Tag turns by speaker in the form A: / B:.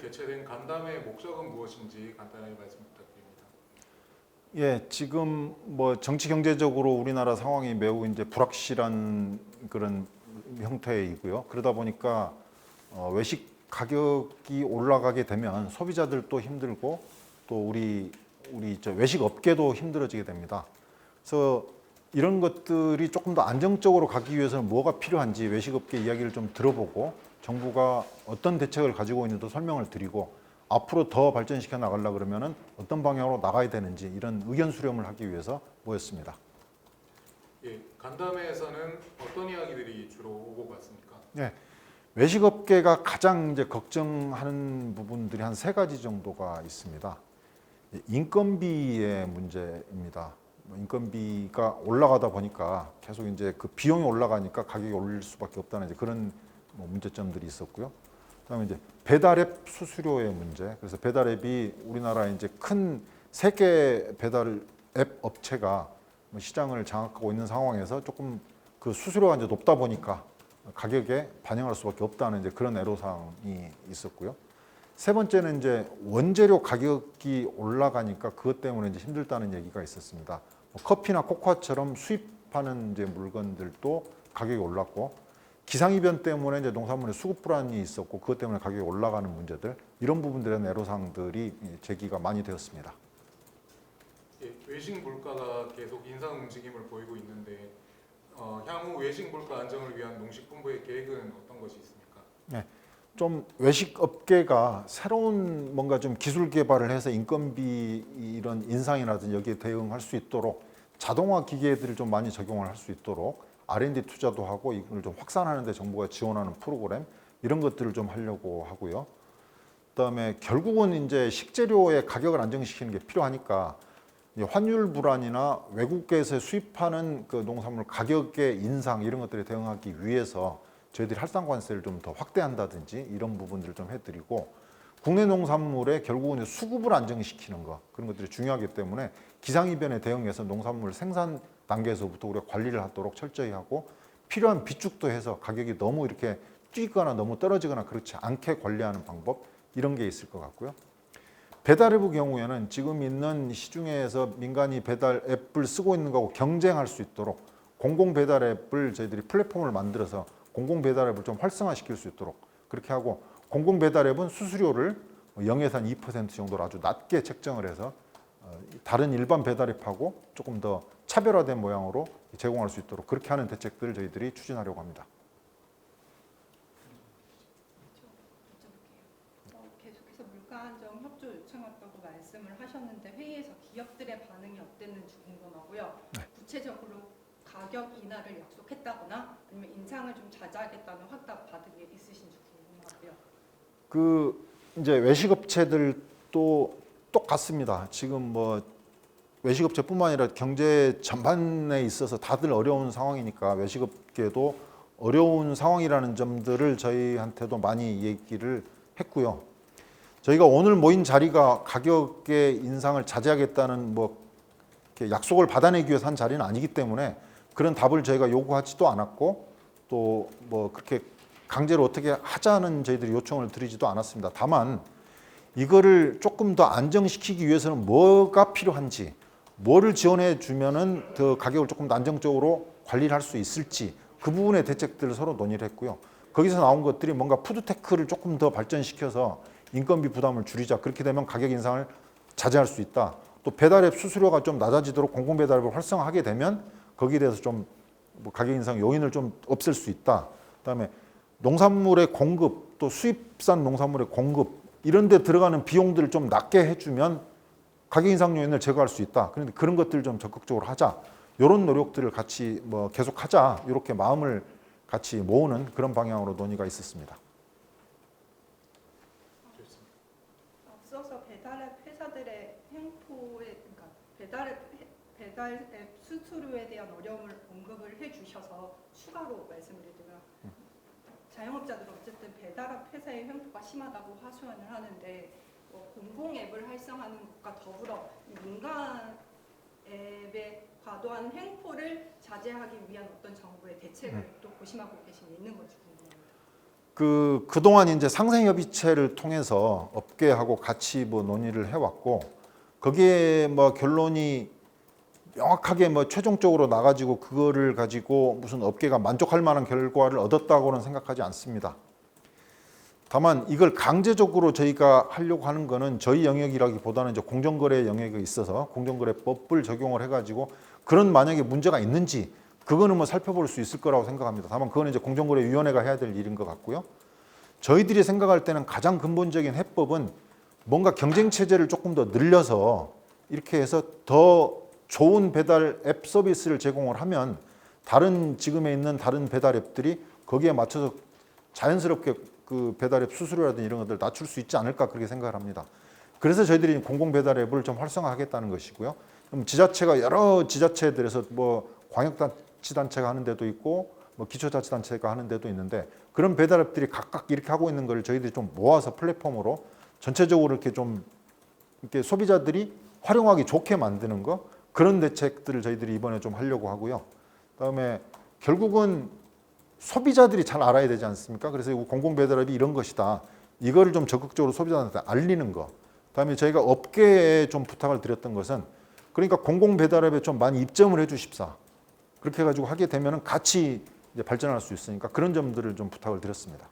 A: 개최된 간담회 목적은 무엇인지 간단하게 말씀 부탁드립니다.
B: 예, 지금 뭐 정치 경제적으로 우리나라 상황이 매우 이제 불확실한 그런 형태이고요. 그러다 보니까 외식 가격이 올라가게 되면 소비자들도 힘들고 또 우리 저 외식 업계도 힘들어지게 됩니다. 그래서 이런 것들이 조금 더 안정적으로 가기 위해서는 뭐가 필요한지 외식업계 이야기를 좀 들어보고 정부가 어떤 대책을 가지고 있는지도 설명을 드리고 앞으로 더 발전시켜 나가려 그러면은 어떤 방향으로 나가야 되는지 이런 의견 수렴을 하기 위해서 모였습니다.
A: 예, 간담회에서는 어떤 이야기들이 주로 오고 갔습니까?
B: 네, 외식업계가 가장 이제 걱정하는 부분들이 한 세 가지 정도가 있습니다. 인건비의 문제입니다. 인건비가 올라가다 보니까 계속 이제 그 비용이 올라가니까 가격이 오를 수밖에 없다는 이제 그런 문제점들이 있었고요. 그다음에 이제 배달앱 수수료의 문제. 그래서 배달앱이 우리나라 이제 큰 세계 배달앱 업체가 시장을 장악하고 있는 상황에서 조금 그 수수료가 이제 높다 보니까 가격에 반영할 수밖에 없다는 이제 그런 애로사항이 있었고요. 세 번째는 이제 원재료 가격이 올라가니까 그것 때문에 이제 힘들다는 얘기가 있었습니다. 커피나 코코아처럼 수입하는 이제 물건들도 가격이 올랐고 기상이변 때문에 이제 농산물의 수급 불안이 있었고 그것 때문에 가격이 올라가는 문제들 이런 부분들의 애로사항들이 제기가 많이 되었습니다.
A: 예, 외식 물가가 계속 인상 움직임을 보이고 있는데 향후 외식 물가 안정을 위한 농식품부의 계획은 어떤 것이 있습니까?
B: 네, 좀 외식 업계가 새로운 뭔가 좀 기술 개발을 해서 인건비 이런 인상이라든지 여기에 대응할 수 있도록 자동화 기계들을 좀 많이 적용을 할 수 있도록 R&D 투자도 하고 이걸 좀 확산하는 데 정부가 지원하는 프로그램 이런 것들을 좀 하려고 하고요. 그다음에 결국은 이제 식재료의 가격을 안정시키는 게 필요하니까 환율 불안이나 외국에서 수입하는 그 농산물 가격의 인상 이런 것들에 대응하기 위해서 저희들이 할당관세를 좀 더 확대한다든지 이런 부분들을 좀 해드리고 국내 농산물의 결국은 수급을 안정시키는 거 그런 것들이 중요하기 때문에 기상이변에 대응해서 농산물 생산 단계에서부터 우리가 관리를 하도록 철저히 하고 필요한 비축도 해서 가격이 너무 이렇게 뛰거나 너무 떨어지거나 그렇지 않게 관리하는 방법 이런 게 있을 것 같고요. 배달앱의 경우에는 지금 있는 시중에서 민간이 배달 앱을 쓰고 있는 거하고 경쟁할 수 있도록 공공 배달 앱을 저희들이 플랫폼을 만들어서 공공 배달 앱을 좀 활성화시킬 수 있도록 그렇게 하고 공공 배달 앱은 수수료를 0에서 한 2% 정도로 아주 낮게 책정을 해서 다른 일반 배달 앱하고 조금 더 차별화된 모양으로 제공할 수 있도록 그렇게 하는 대책들을 저희들이 추진하려고 합니다.
C: 계속해서 물가 안정 협조 요청했다고 말씀을 하셨는데 회의에서 기업들의 반응이 어땠는지 궁금하고요.
B: 네.
C: 구체적으로 가격 인하를 약속했다거나 아니면 인상을 좀 자제하겠다는 확답 받은 게 있으신지 궁금하고요.
B: 그 이제 외식업체들도 똑같습니다. 지금 뭐 외식업체뿐만 아니라 경제 전반에 있어서 다들 어려운 상황이니까 외식업계도 어려운 상황이라는 점들을 저희한테도 많이 얘기를 했고요. 저희가 오늘 모인 자리가 가격의 인상을 자제하겠다는 뭐 약속을 받아내기 위해서 한 자리는 아니기 때문에 그런 답을 저희가 요구하지도 않았고 또 뭐 그렇게 강제로 어떻게 하자는 저희들이 요청을 드리지도 않았습니다. 다만 이거를 조금 더 안정시키기 위해서는 뭐가 필요한지 뭐를 지원해 주면은 더 가격을 조금 더 안정적으로 관리를 할 수 있을지 그 부분의 대책들을 서로 논의를 했고요. 거기서 나온 것들이 뭔가 푸드테크를 조금 더 발전시켜서 인건비 부담을 줄이자. 그렇게 되면 가격 인상을 자제할 수 있다. 또 배달앱 수수료가 좀 낮아지도록 공공배달앱을 활성화하게 되면 거기에 대해서 좀 뭐 가격 인상 요인을 좀 없앨 수 있다. 그다음에 농산물의 공급 또 수입산 농산물의 공급 이런 데 들어가는 비용들을 좀 낮게 해주면 가격 인상 요인을 제거할 수 있다. 그런데 그런 것들을 좀 적극적으로 하자. 이런 노력들을 같이 뭐 계속하자. 이렇게 마음을 같이 모으는 그런 방향으로 논의가 있었습니다.
C: 앞서서 배달앱 회사들의 행포에 그러니까 배달앱 수수료에 대한 어려움을 언급을 해주셔서 추가로 말씀을 드리면 자영업자들은 어쨌든 배달앱 회사의 횡포가 심하다고 하소연을 하는데 공공 앱을 활성화하는 것과 더불어 민간 앱의 과도한 횡포를 자제하기 위한 어떤 정부의 대책을 또 고심하고 계신 게 있는 건지 궁금합니다.
B: 그동안 이제 상생협의체를 통해서 업계하고 같이 뭐 논의를 해왔고 거기에 뭐 결론이 명확하게 뭐 최종적으로 나가지고 그거를 가지고 무슨 업계가 만족할 만한 결과를 얻었다고는 생각하지 않습니다. 다만 이걸 강제적으로 저희가 하려고 하는 거는 저희 영역이라기보다는 이제 공정거래 영역에 있어서 공정거래법을 적용을 해가지고 그런 만약에 문제가 있는지 그거는 뭐 살펴볼 수 있을 거라고 생각합니다. 다만 그거는 이제 공정거래위원회가 해야 될 일인 것 같고요. 저희들이 생각할 때는 가장 근본적인 해법은 뭔가 경쟁 체제를 조금 더 늘려서 이렇게 해서 더 좋은 배달 앱 서비스를 제공을 하면 다른 지금에 있는 다른 배달 앱들이 거기에 맞춰서 자연스럽게 그 배달 앱 수수료라든지 이런 것들 낮출 수 있지 않을까 그렇게 생각을 합니다. 그래서 저희들이 공공 배달 앱을 좀 활성화하겠다는 것이고요. 그럼 지자체가 여러 지자체들에서 뭐 광역자치단체가 하는 데도 있고 뭐 기초자치단체가 하는 데도 있는데 그런 배달 앱들이 각각 이렇게 하고 있는 걸 저희들이 좀 모아서 플랫폼으로 전체적으로 이렇게 좀 이렇게 소비자들이 활용하기 좋게 만드는 거 그런 대책들을 저희들이 이번에 좀 하려고 하고요. 그다음에 결국은 소비자들이 잘 알아야 되지 않습니까? 그래서 공공 배달앱이 이런 것이다. 이거를 좀 적극적으로 소비자한테 알리는 거. 그다음에 저희가 업계에 좀 부탁을 드렸던 것은 그러니까 공공 배달앱에 좀 많이 입점을 해주십사. 그렇게 해가지고 하게 되면은 같이 이제 발전할 수 있으니까 그런 점들을 좀 부탁을 드렸습니다.